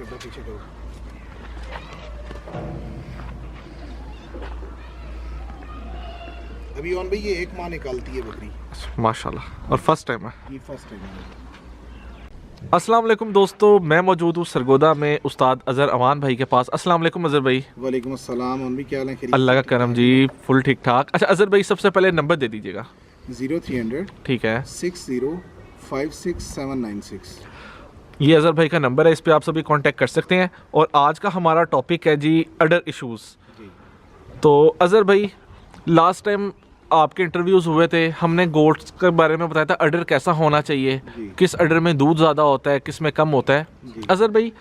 कर दो, पीछे करो। अभी ऑन भाई ये 1 माह निकालती है बकरी, माशाल्लाह, और फर्स्ट टाइम है। ये फर्स्ट टाइम है। अस्सलाम वालेकुम दोस्तों, मैं मौजूद हूँ सरगोदा में उस्ताद अज़हर अमान भाई के पास। अस्सलाम वालेकुम अज़हर भाई। वालेकुम अस्सलाम। ऑन भी क्या हाल है? खैरियत? अल्लाह का करम जी, फुल ठीक ठाक। अच्छा अज़हर भाई, सबसे पहले नंबर दे दीजिएगा। 0300 ठीक है, 6056 ये अज़हर भाई का नंबर है, इस पे आप सभी कांटेक्ट कर सकते हैं। और आज का हमारा टॉपिक है जी अडर इश्यूज़। जी। तो अज़हर भाई, लास्ट टाइम आपके इंटरव्यूज़ हुए थे, हमने गोट्स के बारे में बताया था अडर कैसा होना चाहिए, जी। किस अडर में दूध ज़्यादा होता है, किस में कम होता है। जी। अज़हर भाई,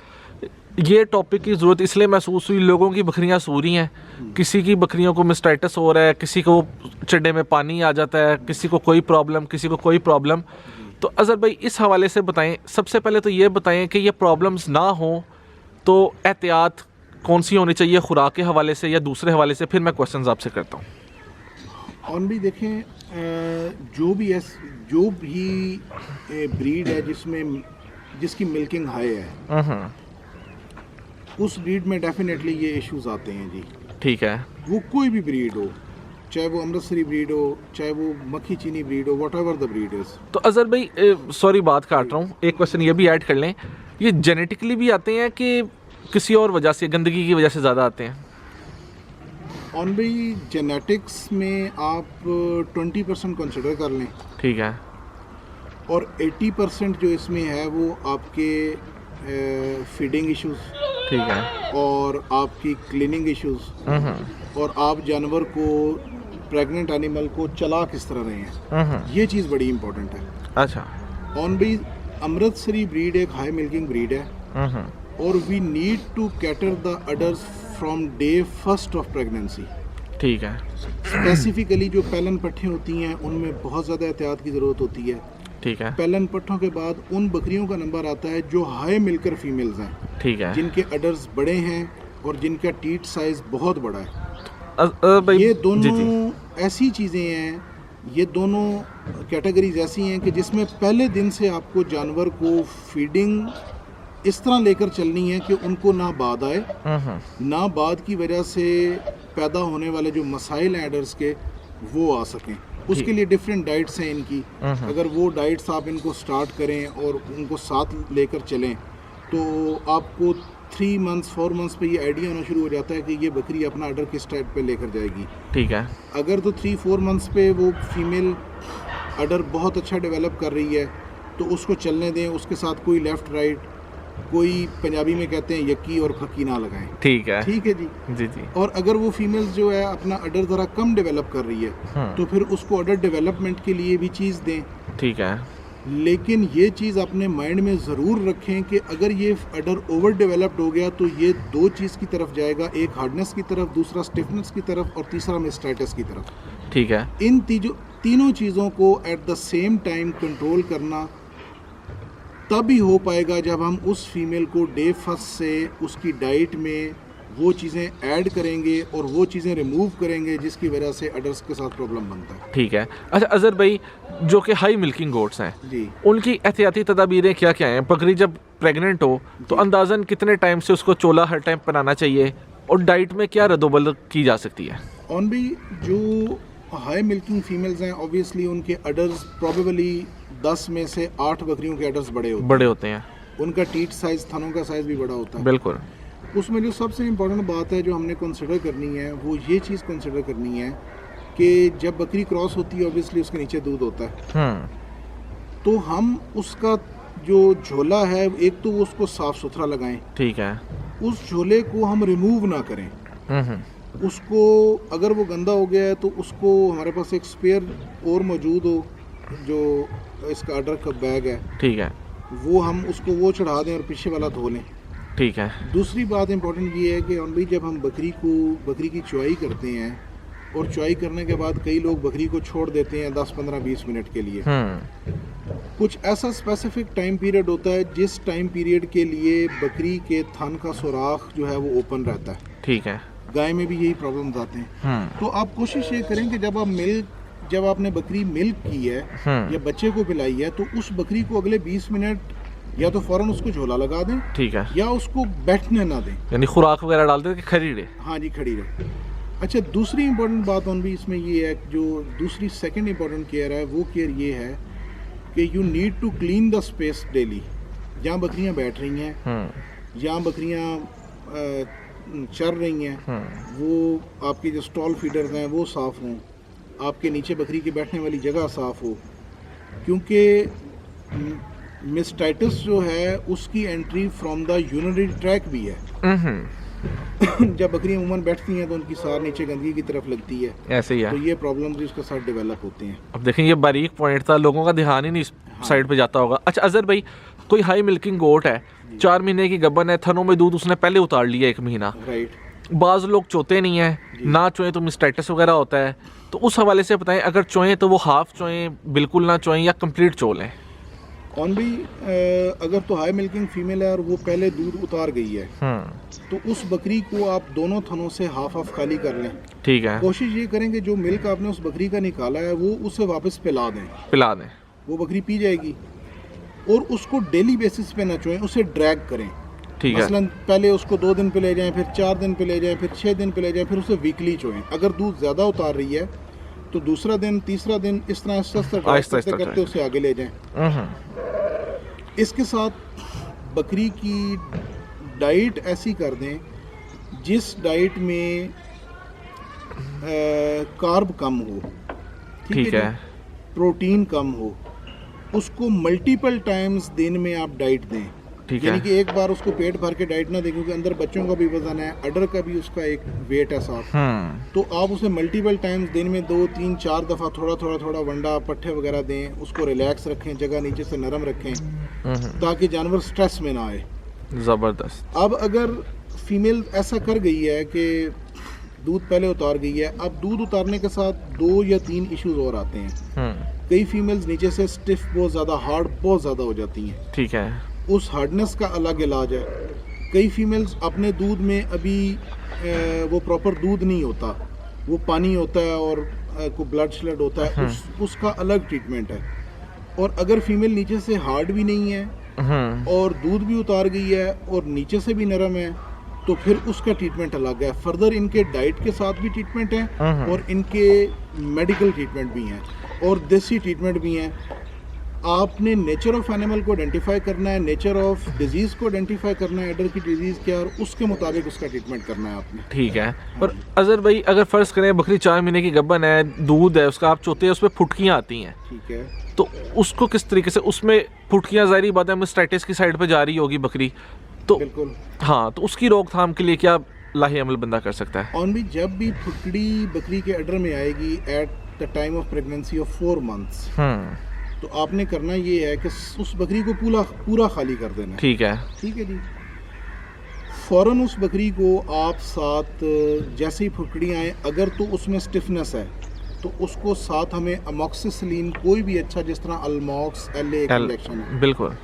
ये टॉपिक की ज़रूरत इसलिए महसूस हुई, लोगों की बकरियां सू रही हैं, किसी की बकरियों को मिस्टाइटिस हो रहा है, किसी को चड्डे में पानी आ जाता है, किसी को कोई प्रॉब्लम, किसी को कोई प्रॉब्लम। तो अज़हर भाई, इस हवाले से बताएं, सबसे पहले तो ये बताएं कि ये प्रॉब्लम्स ना हो तो एहतियात कौन सी होनी चाहिए, खुराक के हवाले से या दूसरे हवाले से, फिर मैं क्वेश्चंस आपसे करता हूँ। ऑन भी देखें, जो भी ब्रीड है जिसकी मिल्किंग हाई है, उस ब्रीड में डेफिनेटली ये इश्यूज आते हैं जी। ठीक है, वो कोई भी ब्रीड हो, चाहे वो अमृतसरी ब्रीड हो, चाहे वो मक्खी चीनी ब्रीड हो, what ever the breed is. तो अज़हर भाई, सॉरी बात काट रहा हूँ, एक क्वेश्चन ये भी ऐड कर लें, ये जेनेटिकली भी आते हैं कि किसी और वजह से, गंदगी की वजह से ज़्यादा आते हैं? ऑन भाई, जेनेटिक्स में आप 20% कंसिडर कर लें, ठीक है, और 80% जो इसमें है वो आपके फीडिंग इश्यूज, ठीक है, और आपकी क्लीनिंग इश्यूज, और आप जानवर को, प्रेग्नेंट एनिमल को चला किस तरह रहे हैं, ये चीज़ बड़ी इंपॉर्टेंट है। अच्छा, ऑन भी अमृतसरी ब्रीड एक हाई मिल्किंग ब्रीड है, और we need to cater the udders from day first of pregnancy. ठीक है, स्पेसिफिकली जो पैलन पट्ठे होती हैं उनमें बहुत ज़्यादा एहतियात की ज़रूरत होती है। ठीक है, पैलन पट्ठों के बाद उन बकरियों का नंबर आता है जो हाई मिल्कर फीमेल्स हैं, ठीक है, जिनके अडर्स बड़े हैं और जिनका टीट साइज बहुत बड़ा है। भाई, ये जी, दोनों जी, ऐसी चीज़ें हैं, ये दोनों कैटेगरीज ऐसी हैं कि जिसमें पहले दिन से आपको जानवर को फीडिंग इस तरह लेकर चलनी है कि उनको ना बाद आए, ना बाद की वजह से पैदा होने वाले जो मसाइल हैं एडर्स के, वो आ सकें। उसके लिए डिफरेंट डाइट्स हैं इनकी। अगर वो डाइट्स आप इनको स्टार्ट करें और उनको साथ लेकर चलें, तो आपको 3 मंथ्स 4 मंथ्स पे ये आइडिया होना शुरू हो जाता है कि ये बकरी अपना अडर किस टाइप पे लेकर जाएगी। ठीक है, अगर तो 3-4 मंथ्स पे वो फीमेल अडर बहुत अच्छा डेवलप कर रही है तो उसको चलने दें, उसके साथ कोई लेफ़्ट राइट, कोई पंजाबी में कहते हैं यक्की और फक्की ना लगाएं। ठीक है, ठीक है जी। जी, जी, और अगर वो फीमेल्स जो है अपना अडर ज़रा कम डेवलप कर रही है, तो फिर उसको अडर डेवलपमेंट के लिए भी चीज़ दें। ठीक है, लेकिन ये चीज़ अपने माइंड में ज़रूर रखें कि अगर ये अडर ओवर डेवलप्ड हो गया तो ये 2 चीज़ की तरफ जाएगा, एक हार्डनेस की तरफ, दूसरा स्टिफनेस की तरफ, और तीसरा मिस्टाइटिस की तरफ। ठीक है, इन तीनों चीज़ों को at the same time control करना तभी हो पाएगा जब हम उस फीमेल को डे फर्स्ट से उसकी डाइट में वो चीज़ें ऐड करेंगे और वो चीज़ें रिमूव करेंगे जिसकी वजह से अडर्स के साथ प्रॉब्लम बनता है। ठीक है। अच्छा अज़हर भाई, जो कि हाई मिल्किंग गोट्स हैं, जी। उनकी एहतियाती तदाबीरें क्या क्या हैं? बकरी जब प्रेग्नेंट हो तो अंदाज़न कितने टाइम से उसको चोला हर टाइम बनाना चाहिए, और डाइट में क्या रद्दोबदल की जा सकती है? ऑन भी जो हाई मिल्किंग फीमेल्स हैं, ऑब्वियसली उनके अडर्स प्रोबेबली 10 में से 8 बकरियों के अडर्स बड़े होते हैं। उनका टीट साइज, थनों का साइज भी बड़ा होता है। बिल्कुल। उसमें जो सबसे इम्पोर्टेंट बात है जो हमने कंसिडर करनी है, वो ये चीज़ कंसिडर करनी है कि जब बकरी क्रॉस होती है ऑब्वियसली उसके नीचे दूध होता है, तो हम उसका जो झोला है, एक तो उसको साफ सुथरा लगाएं। ठीक है। उस झोले को हम रिमूव ना करें। उसको अगर वो गंदा हो गया है तो उसको हमारे पास एक स्पेयर और मौजूद हो, जो इसका अडर का बैग है, ठीक है, वो हम उसको वो चढ़ा दें और पीछे वाला धो लें। ठीक है। दूसरी बात इंपॉर्टेंट ये है कि हम भी जब हम बकरी की चुआई करते हैं, और चुआई करने के बाद कई लोग बकरी को छोड़ देते हैं 10, 15, 20 मिनट के लिए। कुछ ऐसा स्पेसिफिक टाइम पीरियड होता है जिस टाइम पीरियड के लिए बकरी के थन का सुराख जो है वो ओपन रहता है। ठीक है। गाय में भी यही प्रॉब्लम्स आते हैं। तो आप कोशिश ये करें कि जब आपने बकरी मिल्क की है या बच्चे को पिलाई है, तो उस बकरी को अगले 20 मिनट या तो फौरन उसको झोला लगा दें, ठीक है, या उसको बैठने ना दें, यानी खुराक वगैरह डाल दें कि खड़ी रहे। हाँ जी, खड़ी रहे। अच्छा, दूसरी इंपॉर्टेंट बात और भी इसमें ये है, जो दूसरी सेकंड इंपॉर्टेंट केयर है, वो केयर ये है कि you need to clean the space daily. जहाँ बकरियाँ बैठ रही हैं, जहाँ बकरियाँ चर रही हैं, वो आपके जो स्टॉल फीडर्स हैं वो साफ़ हों, आपके नीचे बकरी के बैठने वाली जगह साफ़ हो, क्योंकि मिस्टाइटिस जो है उसकी entry from the urinary track भी है। जब बकरियां अमूमन बैठती हैं तो उनकी सार नीचे गंदगी की तरफ लगती है, ऐसे ही है, तो ये प्रॉब्लम्स भी उसके साथ डेवलप होते हैं। अब देखें ये बारीक पॉइंट था, लोगों का ध्यान ही नहीं इस साइड पे जाता होगा। अच्छा अजहर भाई, कोई हाई मिल्किंग गोट है, 4 महीने की गब्बन है, थनों में दूध उसने पहले उतार लिया 1 महीना, राइट, बाज़ लोग चोते नहीं है, ना चोएं तो मिस्टाइटिस वगैरह होता है, तो उस हवाले से बताएं, अगर चोएं तो वो हाफ चोएं, बिल्कुल ना चोएं, या कंप्लीट चो लें? ऑन भी अगर तो हाई मिल्किंग फीमेल है और वो पहले दूध उतार गई है, तो उस बकरी को आप दोनों थनों से हाफ खाली कर लें। ठीक है, कोशिश ये करें कि जो मिल्क आपने उस बकरी का निकाला है वो उसे वापस पिला दें, वो बकरी पी जाएगी। और उसको डेली बेसिस पे ना चोएं, उसे ड्रैग करें। ठीक है, मसलन पहले उसको 2 दिन पे ले जाएं, फिर 4 दिन पे ले जाएं, फिर 6 दिन पे ले जाएं, फिर उसे वीकली चोएं। अगर दूध ज़्यादा उतार रही है तो दूसरा दिन, तीसरा दिन, इस तरह आहिस्ता करते उसे आगे ले जाएं। इसके साथ बकरी की डाइट ऐसी कर दें जिस डाइट में कार्ब कम हो, ठीक है, प्रोटीन कम हो, उसको मल्टीपल टाइम्स दिन में आप डाइट दें। ठीक यानी है, कि एक बार उसको पेट भर के डाइट ना दें, क्योंकि अंदर बच्चों का भी वजन है, अडर का भी उसका एक वेट है साथ, तो आप उसे मल्टीपल टाइम्स दिन में 2, 3, 4 दफ़ा थोड़ा वंडा पट्ठे वगैरह दें, उसको रिलैक्स रखें, जगह नीचे से नरम रखें, ताकि जानवर स्ट्रेस में ना आए। ज़बरदस्त। अब अगर फीमेल ऐसा कर गई है कि दूध पहले उतार गई है, अब दूध उतारने के साथ 2 या 3 इश्यूज और आते हैं। कई फीमेल्स नीचे से स्टिफ बहुत ज़्यादा, हार्ड बहुत ज़्यादा हो जाती हैं। ठीक है, उस हार्डनेस का अलग इलाज है। कई फीमेल्स अपने दूध में अभी वो प्रॉपर दूध नहीं होता, वो पानी होता है और को ब्लड स्लड होता है, उसका अलग ट्रीटमेंट है। और अगर फीमेल नीचे से हार्ड भी नहीं है और दूध भी उतार गई है और नीचे से भी नरम है, तो फिर उसका ट्रीटमेंट अलग है। फर्दर इनके डाइट के साथ भी ट्रीटमेंट है और इनके मेडिकल ट्रीटमेंट भी हैं और देसी ट्रीटमेंट भी हैं। आपने नेचर ऑफ एनिमल को आइडेंटिफाई करना है, नेचर ऑफ डिजीज़ को आइडेंटिफाई करना है, एडर की डिजीज़ क्या है, और उसके मुताबिक उसका ट्रीटमेंट करना है आपने। ठीक है। और अजहर भाई, अगर फ़र्ज़ करें बकरी 4 महीने की गब्बन है, दूध है उसका, आप चोते हैं, उस पर फुटकियाँ आती हैं, ठीक है, तो उसको किस तरीके से, उसमें फुटकियाँ ज़ाहिर बात है मिस्टाइटिस की साइड पर जा रही होगी बकरी, तो बिल्कुल हाँ, तो उसकी रोकथाम के लिए क्या लाही अमल बंदा कर सकता है? और भी जब भी फुटकड़ी बकरी के अडर में आएगी at the time of pregnancy of 4 months, तो आपने करना ये है कि उस बकरी को पूरा खाली कर देना है। ठीक है, ठीक है जी। फ़ौरन उस बकरी को आप साथ जैसे ही फुटकड़ी आए, अगर तो उसमें स्टिफनेस है तो उसको साथ हमें अमॉक्सिसिलिन, कोई भी अच्छा, जिस तरह अल्मॉक्स LA इंजेक्शन है, बिल्कुल,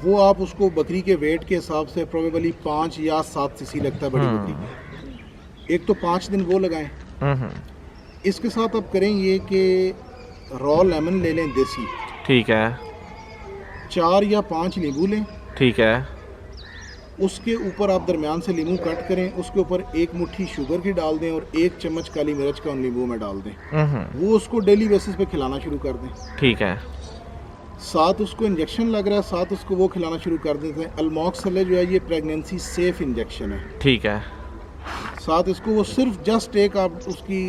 वो आप उसको बकरी के वेट के हिसाब से प्रोबेबली 5 या 7 सीसी लगता है बड़ी बकरी, एक तो 5 दिन वो लगाएं। इसके साथ आप करें ये कि रॉ लेमन ले लें देसी, ठीक है, 4 या 5 नींबू लें, ठीक है, उसके ऊपर आप दरमियान से नींबू कट करें, उसके ऊपर 1 मुट्ठी शुगर की डाल दें और 1 चम्मच काली मिर्च का उन नींबू में डाल दें। वो उसको डेली बेसिस पे खिलाना शुरू कर दें, ठीक है। साथ उसको इंजेक्शन लग रहा है, साथ उसको वो खिलाना शुरू कर देते हैं। अल्मॉक्सिल जो है ये प्रेगनेंसी सेफ इंजेक्शन है, ठीक है। साथ इसको वो सिर्फ जस्ट एक आप उसकी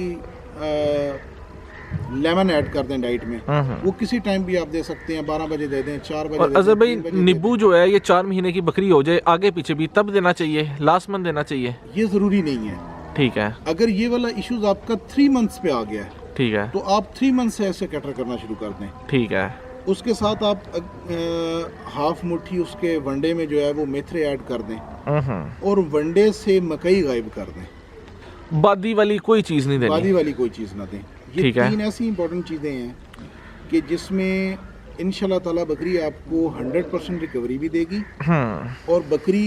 लेमन ऐड कर दें डाइट में, वो किसी टाइम भी आप दे सकते हैं, 12 बजे दे दें, 4 बजे। और अजहर भाई, नींबू जो है ये 4 महीने की बकरी हो जाए आगे पीछे भी, तब देना चाहिए, लास्ट मंथ देना चाहिए? ये ज़रूरी नहीं है, ठीक है। अगर ये वाला इश्यूज आपका 3 मंथ्स पे आ गया है, ठीक है, तो आप 3 मंथ से ऐसे कैटर करना शुरू कर दें, ठीक है। उसके साथ आप हाफ मुट्ठी उसके वनडे में जो है वो मेथरे ऐड कर दें और वनडे से मकई गायब कर दें। बादी वाली कोई चीज़ नहीं देनी, बादी वाली कोई चीज़ ना दें। ये 3 ऐसी इंपॉर्टेंट चीज़ें हैं कि जिसमें इंशाल्लाह ताला बकरी आपको 100% रिकवरी भी देगी और बकरी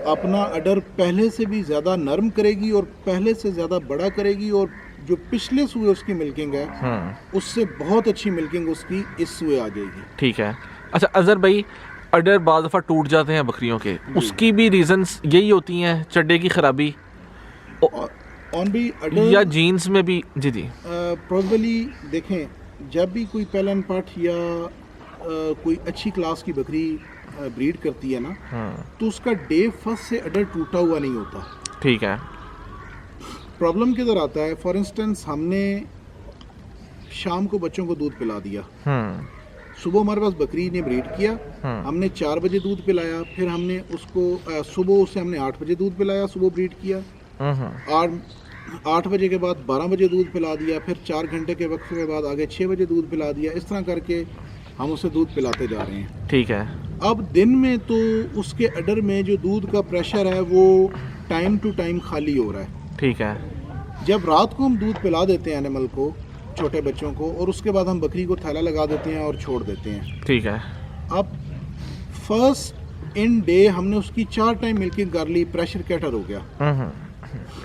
अपना अडर पहले से भी ज़्यादा नरम करेगी और पहले से ज़्यादा बड़ा करेगी और जो पिछले सूए उसकी मिल्किंग है उससे बहुत अच्छी मिल्किंग उसकी इस सूए आ जाएगी, ठीक है। अच्छा अजहर भाई, अडर बाज़ दफ़ा टूट जाते हैं बकरियों के, उसकी भी रीजंस यही होती हैं, चड्डे की खराबी ऑन भी अडर या जीन्स में भी? जी जी प्रॉबली देखें, जब भी कोई पेलन पठ या कोई अच्छी क्लास की बकरी ब्रीड करती है ना, तो उसका डे फर्स्ट से अडर टूटा हुआ नहीं होता। ठीक है। प्रॉब्लम किधर आता है? फॉर इंस्टेंस हमने शाम को बच्चों को दूध पिला दिया, सुबह हमारे पास बकरी ने ब्रीड किया, हमने 4 बजे दूध पिलाया, फिर हमने उसको सुबह उसे हमने 8 बजे दूध पिलाया, सुबह ब्रीड किया, 8 बजे के बाद 12 बजे दूध पिला दिया, फिर 4 घंटे के वक्त के बाद आगे 6 बजे दूध पिला दिया। इस तरह करके हम उसे दूध पिलाते जा रहे हैं। ठीक है। अब दिन में तो उसके अडर में जो दूध का प्रेशर है वो टाइम टू टाइम खाली हो रहा है। ठीक है। जब रात को हम दूध पिला देते हैं एनिमल को, छोटे बच्चों को, और उसके बाद हम बकरी को थैला लगा देते हैं और छोड़ देते हैं। ठीक है। अब फर्स्ट इन डे हमने उसकी 4 टाइम मिल्किंग कर ली, प्रेशर कैटर हो गया।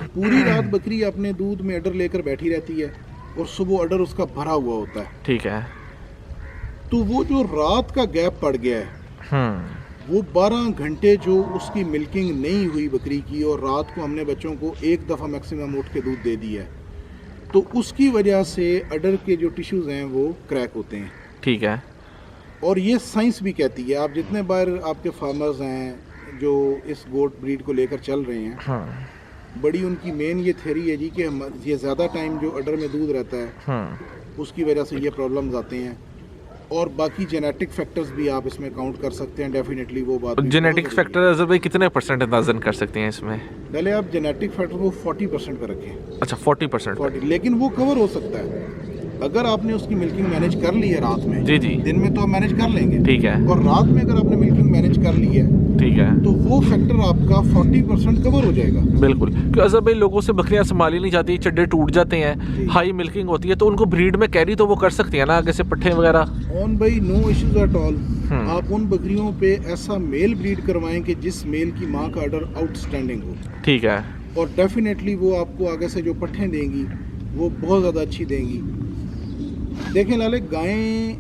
पूरी रात बकरी अपने दूध में अडर लेकर बैठी रहती है और सुबह अडर उसका भरा हुआ होता है। ठीक है। तो वो जो रात का गैप पड़ गया है, वो 12 घंटे जो उसकी मिल्किंग नहीं हुई बकरी की, और रात को हमने बच्चों को एक दफ़ा मैक्सिमम उठ के दूध दे दिया है, तो उसकी वजह से अडर के जो टिश्यूज़ हैं वो क्रैक होते हैं। ठीक है। और ये साइंस भी कहती है, आप जितने बार आपके फार्मर्स हैं जो इस गोट ब्रीड को लेकर चल रहे हैं, बड़ी उनकी मेन ये थ्योरी है जी कि ये ज़्यादा टाइम जो अडर में दूध रहता है उसकी वजह से ये प्रॉब्लम्स आते हैं। और बाकी जेनेटिक फैक्टर्स भी आप इसमें काउंट कर सकते हैं, डेफिनेटली वो बात। जेनेटिक फैक्टर अज़र भाई कितने % अंदाज़न कर सकते हैं इसमें? पहले आप जेनेटिक फैक्टर को 40% पर रखें। अच्छा, 40%। 40, लेकिन वो कवर हो सकता है अगर आपने उसकी मिल्किंग मैनेज कर ली है रात में। जी जी। दिन में तो आप मैनेज कर लेंगे। ठीक है। और रात में अगर आपने मिल्किंग मैनेज कर ली है, ठीक है, तो वो फैक्टर आपका 40% कवर हो जाएगा। बिल्कुल। क्योंकि अज़र भाई लोगों से बकरियां संभाली नहीं जाती, चड्डे टूट जाते हैं, हाई मिल्किंग होती है, तो उनको ब्रीड में कैरी तो वो कर सकती है ना आगे से पट्ठे वगैरह? ऑन भाई नो इश्यूज एट ऑल। आप उन बकरियों पे ऐसा मेल ब्रीड करवाएं कि जिस मेल की माँ का ऑर्डर आउटस्टैंडिंग हो। ठीक है। और डेफिनेटली वो आपको आगे से जो पट्ठे देंगी वो बहुत ज़्यादा अच्छी देंगी। देखें लाले, गायें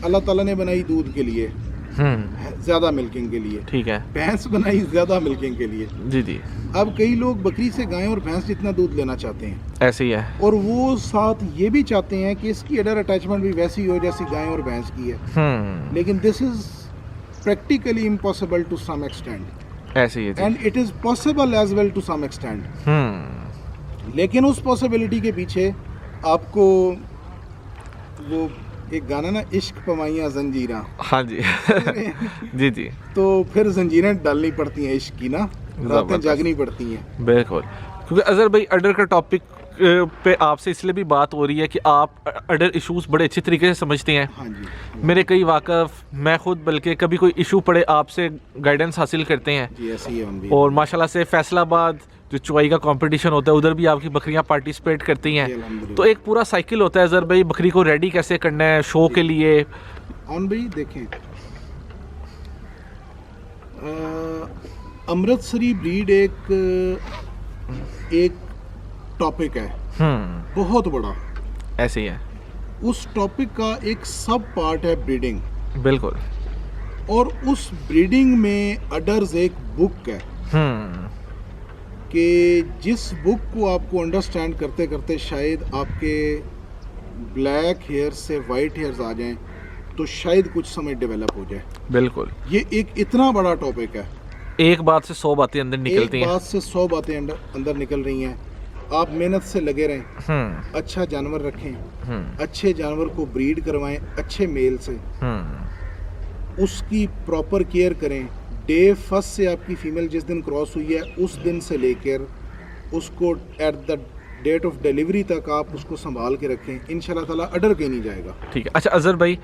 अल्लाह ताला ने बनाई दूध के लिए, ज़्यादा मिल्किंग के लिए। ठीक है। भैंस बनाई ज़्यादा मिल्किंग के लिए। जी जी। अब कई लोग बकरी से गाय और भैंस जितना दूध लेना चाहते हैं, ऐसे ही है। और वो साथ ये भी चाहते हैं कि इसकी अडर अटैचमेंट भी वैसी हो जैसी गाय और भैंस की है। लेकिन this is practically impossible to some extent. ऐसे ही है। And it is possible as well to some extent. लेकिन उस पॉसिबिलिटी के पीछे आपको वो एक गाना ना, इश्क पमाइयाँ जंजीरा। हाँ जी। जी जी। तो फिर जंजीरें डालनी पड़ती हैं इश्क की ना, रातें जागनी पड़ती हैं। बिल्कुल। क्योंकि अज़र भाई अडर का टॉपिक पे आपसे इसलिए भी बात हो रही है कि आप अडर इश्यूज बड़े अच्छे तरीके से समझते हैं। हाँ जी। मेरे कई वाकफ़, मैं खुद बल्कि कभी कोई इशू पड़े आपसे गाइडेंस हासिल करते हैं जी, ऐसे ही है हम भी। और माशाल्लाह से फैसलाबाद जो चुवाई का कंपटीशन होता है उधर भी आपकी बकरियां पार्टिसिपेट करती हैं। तो एक पूरा साइकिल होता है अज़र भाई, बकरी को रेडी कैसे करना है शो के लिए। ऑन भाई देखें, अमृतसरी ब्रीड एक टॉपिक है बहुत बड़ा। ऐसे ही है। उस टॉपिक का एक सब पार्ट है ब्रीडिंग। बिल्कुल। और उस ब्रीडिंग में अडर्स एक बुक है कि जिस बुक को आपको अंडरस्टैंड करते करते शायद आपके ब्लैक हेयर से वाइट हेयर्स आ जाएं, तो शायद कुछ समय डेवलप हो जाए। बिल्कुल। ये एक इतना बड़ा टॉपिक है। एक बात से 100 बातें अंदर निकलती हैं। एक बात से 100 बातें अंदर निकल रही हैं। आप मेहनत से लगे रहें, अच्छा जानवर रखें, अच्छे जानवर को ब्रीड करवाएं अच्छे मेल से, उसकी प्रॉपर केयर करें। डे फर्स्ट से आपकी फीमेल जिस दिन क्रॉस हुई है उस दिन से लेकर उसको at the date of delivery तक आप उसको संभाल के रखें, इंशाल्लाह ताला अडर के नहीं जाएगा। ठीक है। अच्छा अज़र भाई,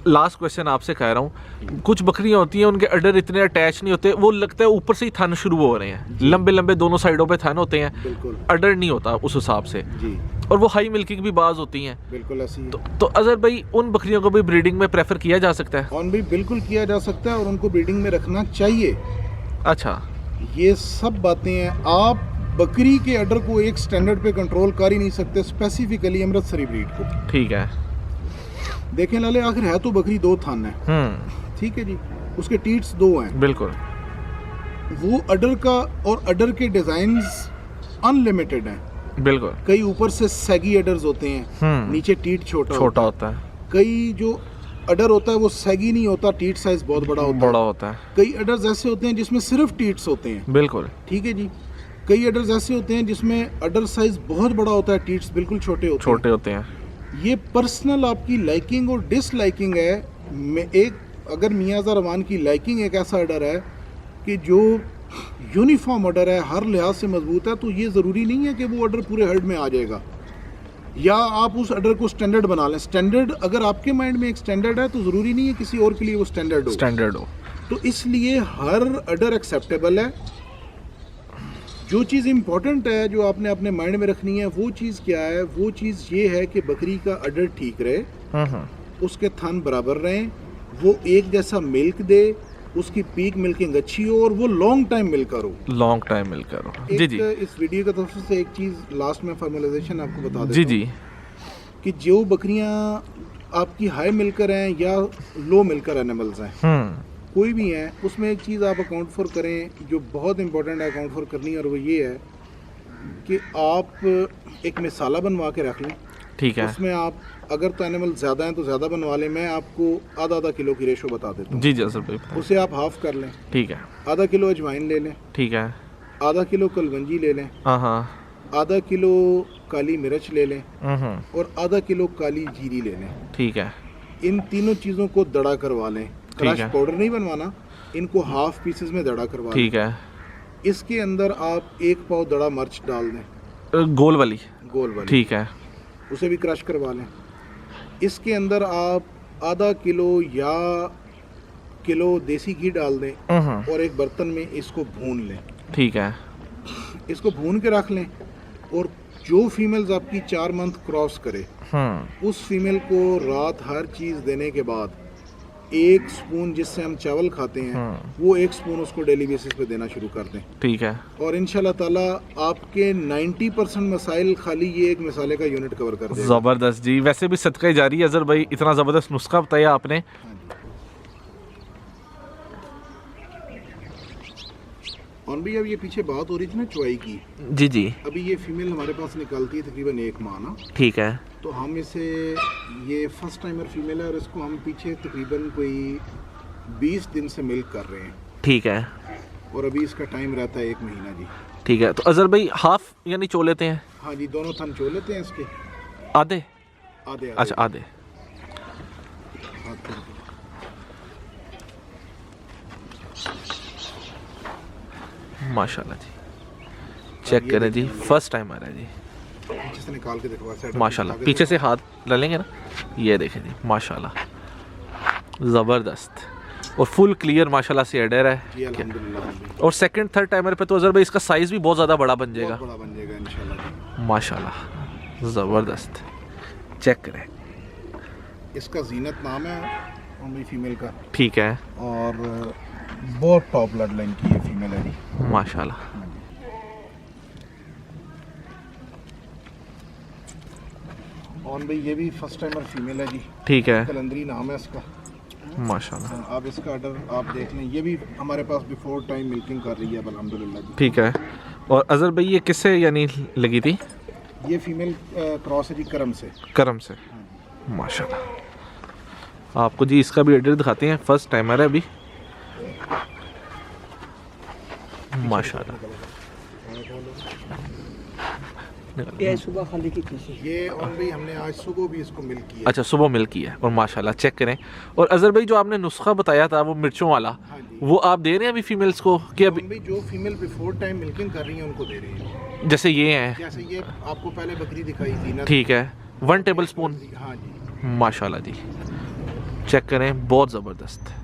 लास्ट क्वेश्चन आपसे कह रहा हूँ, कुछ बकरियाँ होती हैं उनके अडर इतने अटैच नहीं होते, वो लगता है ऊपर से ही थन शुरू हो रहे हैं, लंबे लंबे दोनों साइडों पे थन होते हैं, बिल्कुल अडर नहीं होता उस हिसाब से जी। और वो हाई मिल्किंग भी बाज होती हैं। बिल्कुल ऐसी है। तो अज़र भाई उन बकरियों को भी ब्रीडिंग में प्रेफर किया जा सकता है? ऑन भी बिल्कुल किया जा सकता है और उनको ब्रीडिंग में रखना चाहिए। अच्छा, ये सब बातें हैं। आप बकरी के अडर को एक स्टैंडर्ड पे कंट्रोल कर ही नहीं सकते, स्पेसिफिकली अमृतसरी ब्रीड को। ठीक है। देखें लाले, आखिर है तो बकरी 2 थान है, ठीक है जी, उसके टीट्स 2 हैं। बिल्कुल। वो अडर का, और अडर के डिजाइन्स अनलिमिटेड हैं। बिल्कुल। कई ऊपर से सैगी अडर्स होते हैं, नीचे टीट छोटा होता है। कई जो अडर होता है वो सैगी नहीं होता, टीट साइज बहुत बड़ा होता है। कई अडर्स ऐसे होते हैं जिसमें सिर्फ टीट्स होते हैं। बिल्कुल। ठीक है जी। कई अडर्स ऐसे होते हैं जिसमें अडर साइज बहुत बड़ा होता है, टीट्स बिल्कुल छोटे होते हैं। ये पर्सनल आपकी लाइकिंग और डिसलाइकिंग है। अगर मियाज़ा रमान की लाइकिंग एक ऐसा अडर है कि जो यूनिफॉर्म अडर है, हर लिहाज से मजबूत है, तो ये ज़रूरी नहीं है कि वो अडर पूरे हर्ड में आ जाएगा, या आप उस अडर को स्टैंडर्ड बना लें। स्टैंडर्ड अगर आपके माइंड में एक स्टैंडर्ड है तो ज़रूरी नहीं है किसी और के लिए वो स्टैंडर्ड हो। तो इसलिए हर अडर एक्सेप्टेबल है। जो चीज़ इम्पोर्टेंट है, जो आपने अपने माइंड में रखनी है, वो चीज़ क्या है? वो चीज़ ये है कि बकरी का अडर ठीक रहे, उसके थन बराबर रहें, वो एक जैसा मिल्क दे, उसकी पीक मिल्किंग अच्छी हो, और वो लॉन्ग टाइम मिलकर हो। जी जी। इस वीडियो की तरफ से एक चीज़ लास्ट में फॉर्मलाइजेशन आपको बता देता हूं। जी कि जो बकरियां आपकी हाई मिल्कर हैं या लो मिल्कर एनिमल्स हैं, कोई भी हैं, उसमें एक चीज़ आप अकाउंट फॉर करें जो बहुत इंपॉर्टेंट है अकाउंट फॉर करनी, और वो ये है कि आप एक मिसाला बनवा के रख लें। ठीक है। उसमें आप अगर तो एनिमल ज़्यादा हैं तो ज़्यादा बनवा लें। मैं आपको आधा किलो की रेशो बता देता हूँ। जी जी सर भाई। उसे आप हाफ कर लें। ठीक है। आधा किलो अजवाइन ले लें। ठीक है। आधा किलो कलवंजी ले लें। आधा किलो काली मिर्च ले लें, और आधा किलो काली जीरी ले लें। ठीक है। इन तीनों चीज़ों को दड़ा करवा लें। क्रश पाउडर नहीं बनवाना, इनको हाफ पीसेस में दड़ा करवा लें। ठीक है। इसके अंदर आप 1 पाव दड़ा मिर्च डाल दें, गोल वाली। ठीक है। उसे भी क्रश करवा लें। इसके अंदर आप आधा किलो या किलो देसी घी डाल दें, और एक बर्तन में इसको भून लें। ठीक है। इसको भून के रख लें, और जो फीमेल्स आपकी 4 मंथ क्रॉस करे, उस फीमेल को रात हर चीज़ देने के बाद 1 स्पून, जिससे हम चावल खाते हैं, वो 1 स्पून उसको डेली बेसिस पे देना शुरू कर दें। ठीक है। और इंशाल्लाह ताला आपके 90% मसाइल खाली ये एक मसाले का यूनिट कवर कर देगा। ज़बरदस्त जी। वैसे भी सदका जारी है अजहर भाई, इतना ज़बरदस्त नुस्खा बताया आपने। और भी अब ये पीछे बात हो रही थी ना चुवाई की। जी जी। अभी ये फीमेल हमारे पास निकलती है तकरीबन 1 माह ना। ठीक है। तो हम इसे, ये फर्स्ट टाइमर फीमेल है, और इसको हम पीछे तकरीबन कोई 20 दिन से मिल्क कर रहे हैं। ठीक है। और अभी इसका टाइम रहता है 1 महीना जी। ठीक है। तो अजहर भाई हाफ यानी चो लेते हैं? हाँ जी, दोनों थन चो लेते हैं इसके। आधे? अच्छा आधे। माशाल्लाह जी, चेक करें जी, फर्स्ट टाइम आ रहा है जी। पीछे से निकाल के देखो माशाल्लाह, पीछे से हाथ डालेंगे ना, ये देखें जी माशाल्लाह, ज़बरदस्त और फुल क्लियर माशाल्लाह से एडर है जी, अल्हम्दुलिल्लाह। और सेकंड थर्ड टाइमर पे तो अजहर भाई इसका साइज़ भी बहुत ज़्यादा बड़ा बन जाएगा, इंशाल्लाह माशाल्लाह ज़बरदस्त। चेक करें, इसका जीनत नाम है फीमेल का। ठीक है। और बहुत टॉप ब्लड लाइन की ये फीमेल है जी, माशाल्लाह। और भाई ये भी फर्स्ट टाइमर फीमेल है जी। ठीक है। कलंदरी नाम है इसका, माशाल्लाह। आप इसका ऑर्डर आप देख लें, ये भी हमारे पास बिफोर टाइम मिल्किंग कर रही है अल्हम्दुलिल्लाह जी। ठीक है। और अजहर भाई ये किससे यानी लगी थी? ये फीमेल क्रॉस है जी, करम से। करम से, माशाल्लाह। आपको जी इसका भी एड्रेस दिखाते हैं, फर्स्ट टाइमर है अभी, माशाल्लाह। ये सुबह खाली की थी ये, और भी हमने आज सुबह भी इसको मिल्क किया। अच्छा, सुबह मिल्क किया और माशाल्लाह चेक करें। और अजहर भाई जो आपने नुस्खा बताया था वो मिर्चों वाला, वो आप दे रहे हैं अभी फीमेल्स को कि अभी? जो फीमेल बिफोर टाइम मिल्किंग कर रही है उनको दे रही है। जैसे ये हैं, जैसे ये आपको पहले बकरी दिखाई थी ना। ठीक है, 1 टेबल स्पून। हाँ जी, माशाल्लाह जी, चेक करें, बहुत ज़बरदस्त।